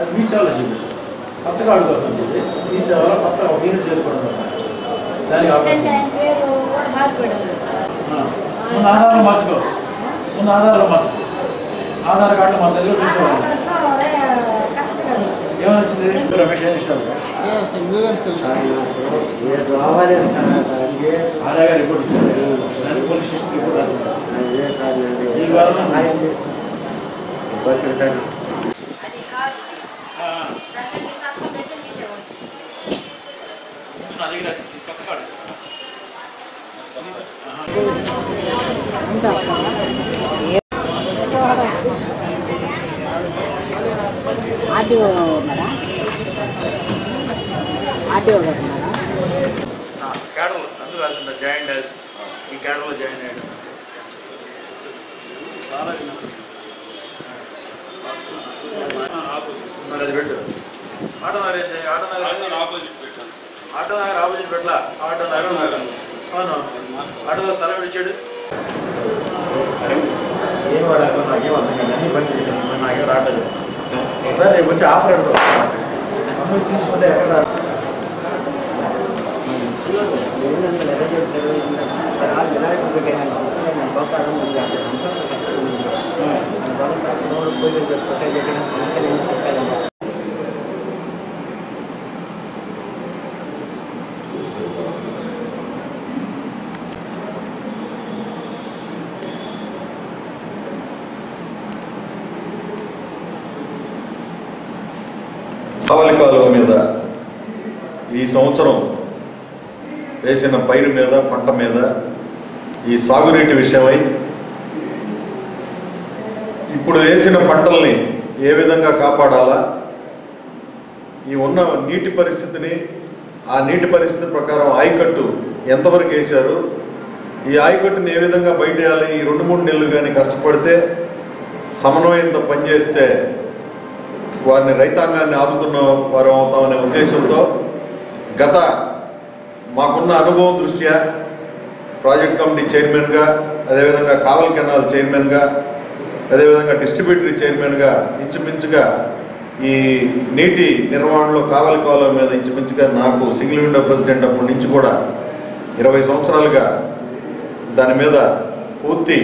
అది మీ సేవలో చూపించారు కొత్తగా వాడి కోసం ఉంటుంది మీ సేవలో కొత్త ఒక యూనిట్ చేసుకోవడం కోసం దానికి అవకాశం ముందు ఆధార్లో మార్చుకో ముందు ఆధార్లో మార్చుకో ఆధార్ కార్డులో మన దగ్గర తీసుకోవాలి ఏమని వచ్చింది రమేష్ ఏం ఇష్టం ఆధార్ గారు రిపోర్ట్ ఇచ్చారు దానికి పోలీస్ స్టేషన్ రిపోర్ట్ ఈ వారం నా దగ్గర కొత్త కార్డు ఆర్టీఓ ఉన్నారా ఆర్టీఓ గారు ఉన్నారా కేడర్లో అందరూ రాసిండ జాయిన్ డాస్ ఈ కేడర్లో జాయిన్ అయ్యాడు మరి అది పెట్టు ఆటో నగర్ ఏంటి ఆటో నగర్ ఆపోజిట్ పెట్టలా ఆటో నగర్ అవును ఆటో స్థలం ఇచ్చాడు ఏం వాడాక నాకేం అర్థం కాదు అన్ని పని చేశాను నాకేం రావట్లేదు ఒకసారి రేపు వచ్చి ఆపరేటర్ అందరూ తీసుకుంటే ఎక్కడ కావలి కాలువ మీద ఈ సంవత్సరం వేసిన పైరు మీద పంట మీద ఈ సాగునీటి విషయమై ఇప్పుడు వేసిన పంటల్ని ఏ విధంగా కాపాడాలా ఈ ఉన్న నీటి పరిస్థితిని ఆ నీటి పరిస్థితి ప్రకారం ఆయకట్టు ఎంతవరకు వేశారు ఈ ఆయకట్టుని ఏ విధంగా బయటేయాలి ఈ 2-3 నెలలు కానీ కష్టపడితే సమన్వయంతో పనిచేస్తే వారిని రైతాంగాన్ని ఆదుకున్న వారు అవుతామనే ఉద్దేశంతో గత మాకున్న అనుభవం దృష్ట్యా ప్రాజెక్ట్ కమిటీ చైర్మన్గా అదేవిధంగా కావలి కెనాల్ చైర్మన్గా అదేవిధంగా డిస్ట్రిబ్యూటరీ చైర్మన్గా ఇంచుమించుగా ఈ నీటి నిర్వహణలో కావలి కాలువ మీద ఇంచుమించుగా నాకు సింగిల్ విండో ప్రెసిడెంట్ అప్పటి నుంచి కూడా 20 సంవత్సరాలుగా దాని మీద పూర్తి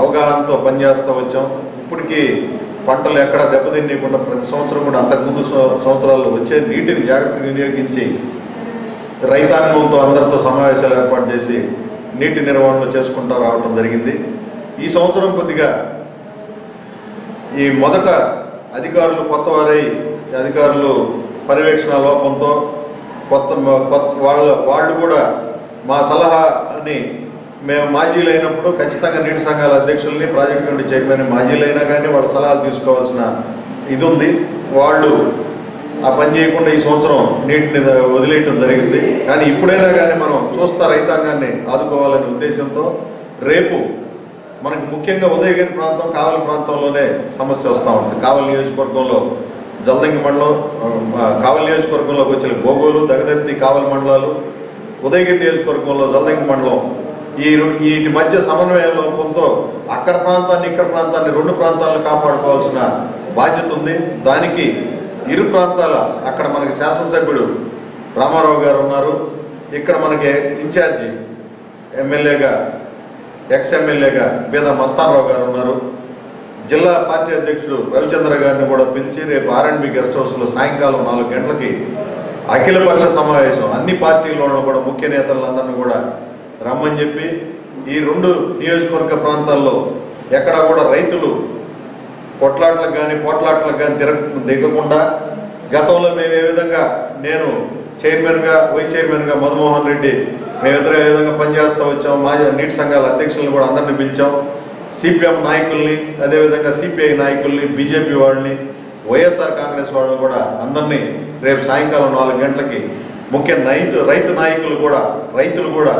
అవగాహనతో పనిచేస్తూ వచ్చాం. ఇప్పటికీ పంటలు ఎక్కడ దెబ్బతిన్నకుండా ప్రతి సంవత్సరం కూడా అంతకుముందు సంవత్సరాల్లో వచ్చే నీటిని జాగ్రత్తగా వినియోగించి రైతాంగంతో అందరితో సమావేశాలు ఏర్పాటు చేసి నీటి నిర్వహణ చేసుకుంటూ రావడం జరిగింది. ఈ సంవత్సరం కొద్దిగా ఈ మొదట అధికారులు కొత్తవారై అధికారులు పర్యవేక్షణ లోపంతో వాళ్ళు కూడా మా సలహాని మేము మాజీలు అయినప్పుడు ఖచ్చితంగా నీటి సంఘాల అధ్యక్షుల్ని ప్రాజెక్ట్ కమిటీ చైర్మన్ మాజీలైనా కానీ వాళ్ళ సలహాలు తీసుకోవాల్సిన ఇది ఉంది. వాళ్ళు ఆ పని చేయకుండా ఈ సంవత్సరం నీటిని వదిలేయటం జరిగింది. కానీ ఇప్పుడైనా కానీ మనం చూస్తా రైతాంగాన్ని ఆదుకోవాలనే ఉద్దేశంతో రేపు మనకు ముఖ్యంగా ఉదయగిరి ప్రాంతం కావలి ప్రాంతంలోనే సమస్య వస్తూ ఉంటుంది. కావలి నియోజకవర్గంలో జల్దంగి మండలం కావలి నియోజకవర్గంలోకి వచ్చే బోగోలు దగదత్తి కావలి మండలాలు ఉదయగిరి నియోజకవర్గంలో జల్దంగి మండలం వీటి మధ్య సమన్వయ లోపంతో అక్కడ ప్రాంతాన్ని ఇక్కడ ప్రాంతాన్ని 2 ప్రాంతాలను కాపాడుకోవాల్సిన బాధ్యత ఉంది. దానికి ఇరు ప్రాంతాల అక్కడ మనకి శాసనసభ్యుడు రామారావు గారు ఉన్నారు, ఇక్కడ మనకి ఇన్ఛార్జి ఎమ్మెల్యేగా ఎక్స్-ఎమ్మెల్యేగా బీద మస్తానరావు గారు ఉన్నారు, జిల్లా పార్టీ అధ్యక్షుడు రవిచంద్ర గారిని కూడా పిలిచి రేపు R&B గెస్ట్ హౌస్లో సాయంకాలం 4 గంటలకి అఖిలపక్ష సమావేశం అన్ని పార్టీల్లోనూ కూడా ముఖ్య నేతలందరినీ కూడా రమ్మని చెప్పి ఈ 2 నియోజకవర్గ ప్రాంతాల్లో ఎక్కడా కూడా రైతులు కొట్లాట్లకు కానీ పోట్లాట్లకు కానీ దిగకుండా గతంలో మేము ఏ విధంగా నేను చైర్మన్గా వైస్ చైర్మన్గా మధుమోహన్ రెడ్డి మేమిద్దరం ఏ విధంగా పనిచేస్తూ వచ్చాం. మా నీటి సంఘాల అధ్యక్షులను కూడా అందరినీ పిలిచాం. CPM నాయకుల్ని అదేవిధంగా CPI నాయకుల్ని బీజేపీ వాళ్ళని వైఎస్ఆర్ కాంగ్రెస్ వాళ్ళని కూడా అందరినీ రేపు సాయంకాలం 4 గంటలకి ముఖ్య రైతు నాయకులు కూడా రైతులు కూడా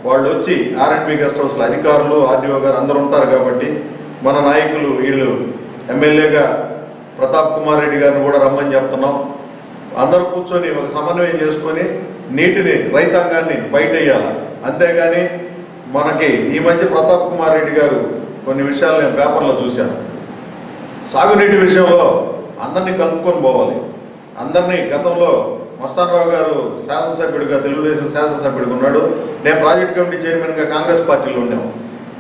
వాళ్ళు వచ్చి R&B గెస్ట్ హౌస్లో అధికారులు RDO గారు అందరూ ఉంటారు కాబట్టి మన నాయకులు వీళ్ళు ఎమ్మెల్యేగా ప్రతాప్ కుమార్ రెడ్డి గారిని కూడా రమ్మని చెప్తున్నాం. అందరూ కూర్చొని ఒక సమన్వయం చేసుకొని నీటిని రైతాంగాన్ని బయట వేయాలి. అంతేగాని మనకి ఈ మధ్య ప్రతాప్ కుమార్ రెడ్డి గారు కొన్ని విషయాలు నేను పేపర్లో చూశాను. సాగునీటి విషయంలో అందరినీ కలుపుకొని పోవాలి. అందరినీ గతంలో మస్తానరావు గారు శాసనసభ్యుడిగా తెలుగుదేశం శాసనసభ్యుడిగా ఉన్నాడు. నేను ప్రాజెక్ట్ కమిటీ చైర్మన్గా కాంగ్రెస్ పార్టీలో ఉన్నాం.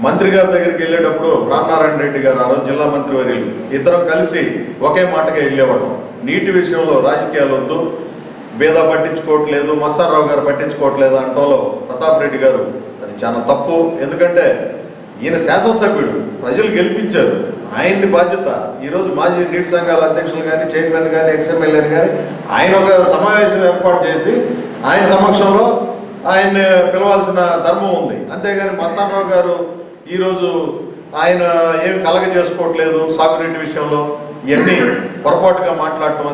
మంత్రి గారి దగ్గరికి వెళ్ళేటప్పుడు రామనారాయణ రెడ్డి గారు ఆ రోజు జిల్లా మంత్రి వర్యులు ఇద్దరం కలిసి ఒకే మాటగా వెళ్ళేవాళ్ళం. నీటి విషయంలో రాజకీయాలు వద్దు, బేద పట్టించుకోవట్లేదు, మస్తానరావు గారు పట్టించుకోవట్లేదు అంటంలో ప్రతాప్ రెడ్డి గారు అది చాలా తప్పు. ఎందుకంటే ఈయన శాసనసభ్యుడు, ప్రజలు గెలిపించారు, ఆయన్ని బాధ్యత. ఈరోజు మాజీ నీటి సంఘాల అధ్యక్షులు కానీ చైర్మన్ కానీ ఎక్స్ఎమ్మెల్యేని కానీ ఆయన ఒక సమావేశం ఏర్పాటు చేసి ఆయన సమక్షంలో ఆయన్ని పిలవాల్సిన ధర్మం ఉంది. అంతేగాని మస్తానరావు గారు ఈరోజు ఆయన ఏమి కలగ చేసుకోవట్లేదు సాగునీటి విషయంలో, ఇవన్నీ పొరపాటుగా మాట్లాడటం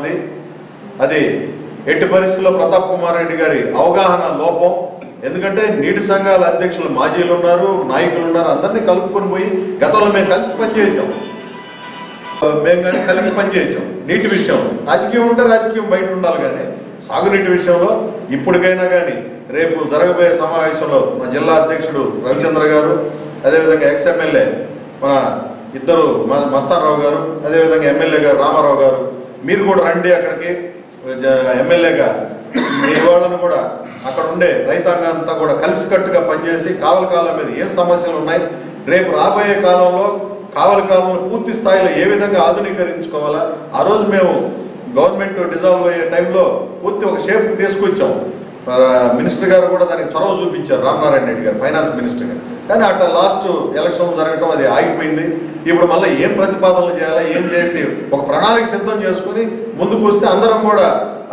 అది ఎట్టి పరిస్థితుల్లో ప్రతాప్ కుమార్ రెడ్డి గారి అవగాహన లోపం. ఎందుకంటే నీటి సంఘాల అధ్యక్షులు మాజీలు ఉన్నారు, నాయకులు ఉన్నారు, అందరినీ కలుపుకొని పోయి గతంలో మేము కలిసి పనిచేసాం. నీటి విషయం రాజకీయం ఉంటే రాజకీయం బయట ఉండాలి, కానీ సాగునీటి విషయంలో ఇప్పటికైనా కానీ రేపు జరగబోయే సమావేశంలో మా జిల్లా అధ్యక్షుడు రవిచంద్ర గారు, అదేవిధంగా ఎక్స్ఎమ్మెల్యే మన ఇద్దరు మస్తానరావు గారు, అదేవిధంగా ఎమ్మెల్యే గారు రామారావు గారు, మీరు కూడా రండి అక్కడికి. ఎమ్మెల్యేగా మీ వాళ్ళను కూడా అక్కడ ఉండే రైతాంగం అంతా కూడా కలిసికట్టుగా పనిచేసి కావలి కాలం మీద ఏం సమస్యలు ఉన్నాయి, రేపు రాబోయే కాలంలో కావలి కాలంలో పూర్తి స్థాయిలో ఏ విధంగా ఆధునీకరించుకోవాలా. ఆ రోజు మేము గవర్నమెంట్ డిజాల్వ్ అయ్యే టైంలో పూర్తి ఒక షేప్ తీసుకొచ్చాం. మినిస్టర్ గారు కూడా దానికి చొరవ చూపించారు, రామనారాయణ రెడ్డి గారు ఫైనాన్స్ మినిస్టర్ గారు. కానీ అట్లా లాస్ట్ ఎలక్షన్ జరగడం అది ఆగిపోయింది. ఇప్పుడు మళ్ళీ ఏం ప్రతిపాదనలు చేయాలా, ఏం చేసి ఒక ప్రణాళిక సిద్ధం చేసుకుని ముందుకు వస్తే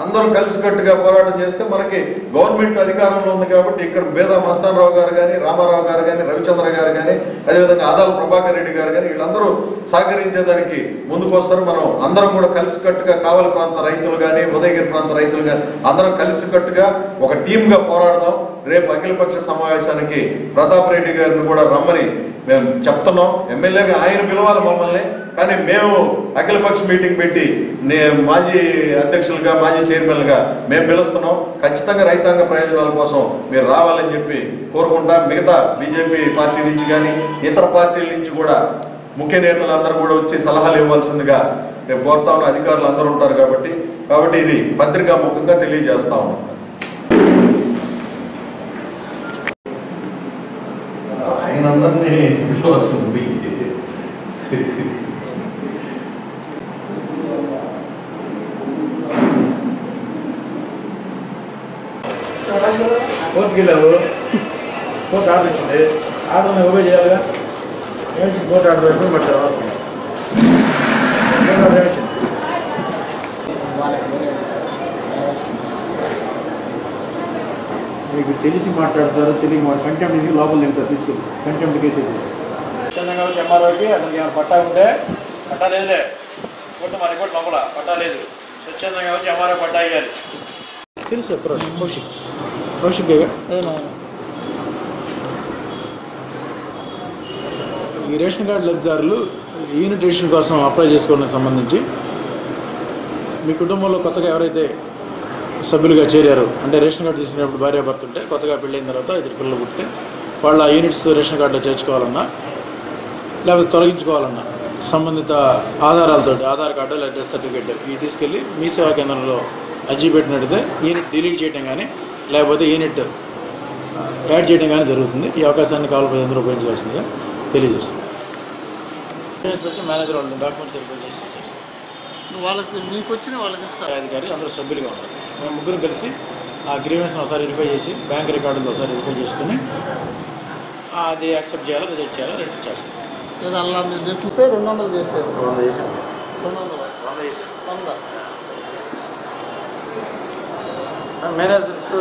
అందరం కలిసికట్టుగా పోరాటం చేస్తే మనకి గవర్నమెంట్ అధికారంలో ఉంది కాబట్టి ఇక్కడ బేదా మస్తానరావు గారు కానీ, రామారావు గారు కానీ, రవిచంద్ర గారు కానీ, అదేవిధంగా ఆదాల ప్రభాకర్ రెడ్డి గారు కానీ వీళ్ళందరూ సహకరించేదానికి ముందుకు వస్తారు. మనం అందరం కూడా కలిసికట్టుగా కావలి ప్రాంత రైతులు కానీ, ఉదయగిరి ప్రాంత రైతులు కానీ అందరం కలిసికట్టుగా ఒక టీమ్గా పోరాడదాం. రేపు అఖిలపక్ష సమావేశానికి ప్రతాప్ రెడ్డి గారిని కూడా రమ్మని మేము చెప్తున్నాం. ఎమ్మెల్యేగా ఆయన పిలవాలి మమ్మల్ని, కానీ మేము అఖిలపక్ష మీటింగ్ పెట్టి మాజీ అధ్యక్షులుగా మాజీ చైర్మన్లుగా మేము పిలుస్తున్నాం. ఖచ్చితంగా రైతాంగ ప్రయోజనాల కోసం మీరు రావాలని చెప్పి కోరుకుంటా. మిగతా బీజేపీ పార్టీ నుంచి కానీ ఇతర పార్టీల నుంచి కూడా ముఖ్య నేతలు అందరూ కూడా వచ్చి సలహాలు ఇవ్వాల్సిందిగా రేపు కోరుతా ఉన్న అధికారులు అందరూ ఉంటారు కాబట్టి ఇది పత్రికా ముఖంగా తెలియజేస్తా ఉన్నాం. ఆయన అందరినీ పిలవాల్సింది కోర్టుకి వెళ్ళావు, కోర్టు ఆర్డర్ ఇచ్చింది, ఆర్డర్ని ఓబే చేయాలిగా. ఏమిచ్చింది కోర్టు ఆర్డర్ ఎప్పుడు పట్టారు ఏమిచ్చింది. మీకు తెలిసి మాట్లాడతారు, తెలియక కంటెంప్ట్ లోపల నింపుతారు, తీసుకెళ్ళి కంటెంప్ట్ కేసు స్వచ్ఛందంగా వచ్చి ఎంఆర్ఓకి అతనికి ఏమైనా పట్టా ఉంటే పట్టా లేదులే, కోర్టు మా రిపోర్ట్ లోపల పట్టా లేదు, స్వచ్ఛందంగా వచ్చి ఎంఆర్ఓ పట్టా ఇవ్వాలి. తెలుసు ఎప్పుడు కౌశిక్ ఈ రేషన్ కార్డు లబ్ధిదారులు యూనిట్ రేషన్ కోసం అప్లై చేసుకోవడానికి సంబంధించి మీ కుటుంబంలో కొత్తగా ఎవరైతే సభ్యులుగా చేరారు, అంటే రేషన్ కార్డు తీసుకునేప్పుడు భార్యాభర్త ఉంటే కొత్తగా పెళ్ళైన తర్వాత ఇద్దరు పిల్లలు పుట్టితే వాళ్ళ యూనిట్స్ రేషన్ కార్డులో చేర్చుకోవాలన్నా లేకపోతే తొలగించుకోవాలన్నా సంబంధిత ఆధారాలతో ఆధార్ కార్డు లేదా డెత్ సర్టిఫికేట్ ఇవి తీసుకెళ్ళి మీ సేవా కేంద్రంలో అర్జీ పెట్టినట్టయితే యూనిట్ డిలీట్ చేయడం కానీ లేకపోతే యూనిట్ యాడ్ చేయడం కానీ జరుగుతుంది. ఈ అవకాశాన్ని కావాలి ప్రజలందరూ ఉపయోగించవలసిందిగా తెలియజేస్తుంది. పెట్టి మేనేజర్ వాళ్ళని డాక్యుమెంట్స్ వెరిఫై చేసి చేస్తాం. వాళ్ళకి మీకు వచ్చిన వాళ్ళకి అధికారి అందరూ సభ్యులుగా ఉంటారు. మేము ముగ్గురు కలిసి ఆ గ్రీవెన్స్ని ఒకసారి వెరిఫై చేసి బ్యాంక్ రికార్డులు ఒకసారి వెరిఫై చేసుకుని అది యాక్సెప్ట్ చేయాలో రిజెక్ట్ చేయాలో రిజెక్ట్ చేస్తాం. అలా మీరు చెప్పిస్తే 200 చేశారు. 200 చేసాం. 200 చేశారు. మేనేజర్స్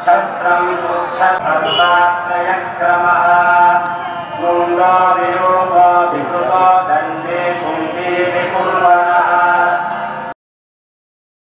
ఛత్రం దుఃఖ సర్వాశ్రయక్రమః ముందో